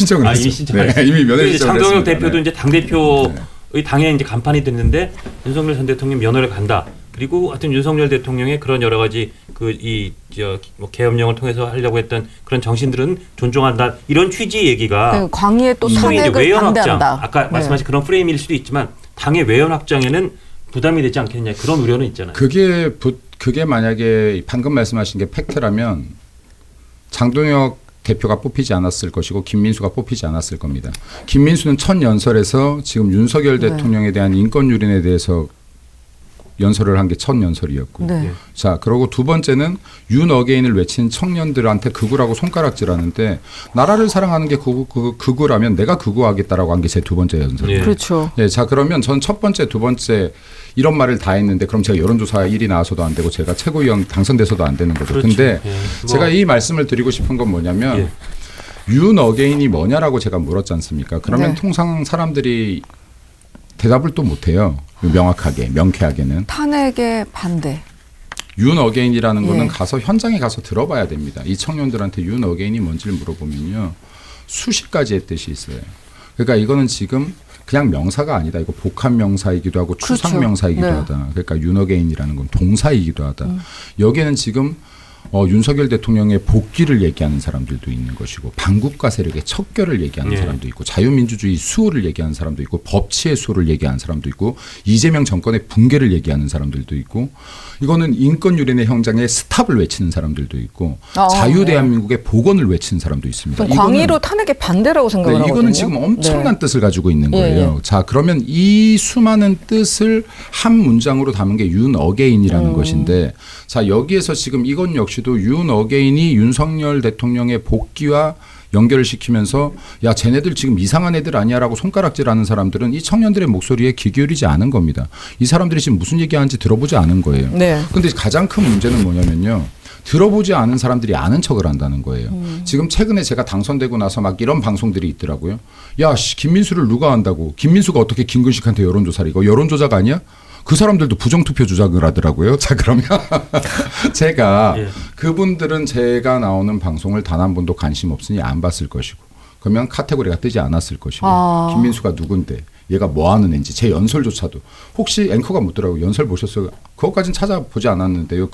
신청을 했어요. 이미 신청을 네, 이미 면회 신청을 장동혁 했습니다. 대표도 네. 이제 당 대표의 당에 이제 간판이 됐는데 윤석열 전 대통령 면회를 간다. 그리고 하여튼 윤석열 대통령의 그런 여러 가지 뭐 계엄령을 통해서 하려고 했던 그런 정신들은 존중한다. 이런 취지의 얘기가 광의에 또 소위 이제 탄핵을 외연 확장, 반대한다. 아까 말씀하신 그런 프레임일 수도 있지만 당의 외연 확장에는 부담이 되지 않겠냐 그런 우려는 있잖아요. 그게 만약에 방금 말씀하신 게 팩트라면 장동혁 대표가 뽑히지 않았을 것이고 김민수가 뽑히지 않았을 겁니다. 김민수는 첫 연설에서 지금 윤석열 대통령에 대한 인권 유린에 대해서 연설을 한 게 첫 연설이었고, 네. 자 그리고 두 번째는 윤어게인을 외친 청년들한테 극우라고 손가락질하는데 나라를 사랑하는 게 극우라면 내가 극우하겠다라고 한 게 제 두 번째 연설이에요. 그렇죠. 네, 자 그러면 전 첫 번째, 두 번째 이런 말을 다 했는데 그럼 제가 여론조사 1위 나와서도 안 되고 제가 최고위원 당선돼서도 안 되는 거죠. 그렇죠. 근데 뭐. 제가 이 말씀을 드리고 싶은 건 뭐냐면 윤어게인이 뭐냐라고 제가 물었지 않습니까? 그러면 통상 사람들이 대답을 또 못해요. 명확하게, 명쾌하게는. 탄핵에 반대. 윤어게인이라는 거는 가서 현장에 가서 들어봐야 됩니다. 이 청년들한테 윤어게인이 뭔지를 물어보면요. 수십 가지의 뜻이 있어요. 그러니까 이거는 지금 그냥 명사가 아니다. 이거 복합 명사이기도 하고 추상 명사이기도 하다. 그러니까 윤어게인이라는 건 동사이기도 하다. 여기에는 지금 윤석열 대통령의 복귀를 얘기하는 사람들도 있는 것이고 반국가 세력의 척결을 얘기하는 사람도 있고 자유민주주의 수호를 얘기하는 사람도 있고 법치의 수호를 얘기하는 사람도 있고 이재명 정권의 붕괴를 얘기하는 사람들도 있고 이거는 인권 유린의 현장에 스탑을 외치는 사람들도 있고 자유 대한민국의 복원을 외치는 사람도 있습니다. 광의로 탄핵에 반대라고 생각을 하거든요. 이거는 지금 엄청난 뜻을 가지고 있는 거예요. 자 그러면 이 수많은 뜻을 한 문장으로 담은 게 윤어게인이라는 것인데 자 여기에서 지금 이건 역시도 윤어게인이 윤석열 대통령의 복귀와 연결을 시키면서 야 쟤네들 지금 이상한 애들 아니야라고 손가락질하는 사람들은 이 청년들의 목소리에 귀 기울이지 않은 겁니다. 이 사람들이 지금 무슨 얘기하는지 들어보지 않은 거예요. 그런데 가장 큰 문제는 뭐냐면요. 들어보지 않은 사람들이 아는 척을 한다는 거예요. 지금 최근에 제가 당선되고 나서 막 이런 방송들이 있더라고요. 야 김민수를 누가 한다고. 김민수가 어떻게 김근식한테 여론조사를 이거 여론조작 아니야? 그 사람들도 부정투표 주장을 하더라고요. 자 그러면 제가 그분들은 제가 나오는 방송을 단 한 번도 관심 없으니 안 봤을 것이고 그러면 카테고리가 뜨지 않았을 것이고 김민수가 누군데 얘가 뭐 하는 애인지 제 연설조차도 혹시 앵커가 묻더라고요. 연설 보셨어요? 그것까지는 찾아보지 않았는데요.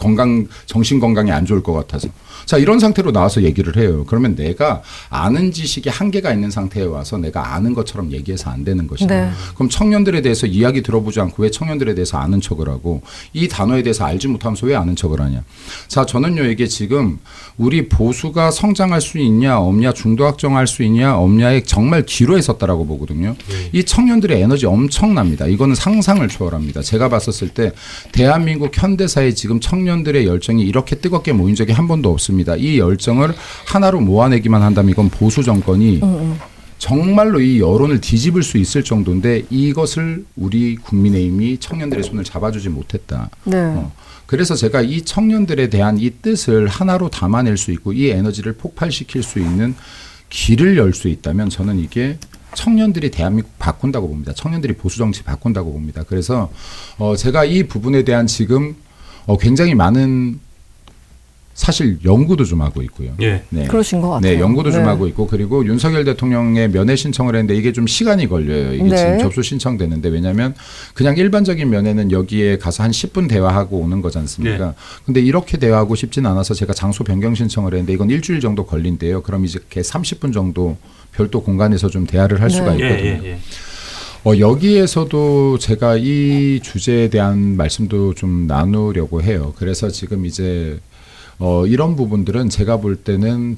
정신 건강에 안 좋을 것 같아서. 자 이런 상태로 나와서 얘기를 해요. 그러면 내가 아는 지식이 한계가 있는 상태에 와서 내가 아는 것처럼 얘기해서 안 되는 것이다. 그럼 청년들에 대해서 이야기 들어보지 않고 왜 청년들에 대해서 아는 척을 하고 이 단어에 대해서 알지 못하면서 왜 아는 척을 하냐. 자 저는요 이게 지금 우리 보수가 성장할 수 있냐 없냐 중도 확정할 수 있냐 없냐에 정말 기로에 섰다라고 보거든요. 이 청년들의 에너지 엄청납니다. 이거는 상상을 초월합니다. 제가 봤었을 때 대한민국 현대사에 지금 청년들의 열정이 이렇게 뜨겁게 모인 적이 한 번도 없습니다. 이 열정을 하나로 모아내기만 한다면 이건 보수 정권이 정말로 이 여론을 뒤집을 수 있을 정도인데 이것을 우리 국민의힘이 청년들의 손을 잡아주지 못했다. 그래서 제가 이 청년들에 대한 이 뜻을 하나로 담아낼 수 있고 이 에너지를 폭발시킬 수 있는 길을 열 수 있다면 저는 이게 청년들이 대한민국 바꾼다고 봅니다. 청년들이 보수정치 바꾼다고 봅니다. 그래서 제가 이 부분에 대한 지금 굉장히 많은 사실 연구도 좀 하고 있고요. 네. 그러신 것 같아요. 네, 연구도 좀 하고 있고 그리고 윤석열 대통령의 면회 신청을 했는데 이게 좀 시간이 걸려요. 이게 지금 접수 신청되는데 왜냐하면 그냥 일반적인 면회는 여기에 가서 한 10분 대화하고 오는 거지 않습니까? 근데 이렇게 대화하고 싶진 않아서 제가 장소 변경 신청을 했는데 이건 일주일 정도 걸린대요. 그럼 이제 30분 정도 별도 공간에서 좀 대화를 할 수가 있거든요. 여기에서도 제가 이 주제에 대한 말씀도 좀 나누려고 해요. 그래서 지금 이제 이런 부분들은 제가 볼 때는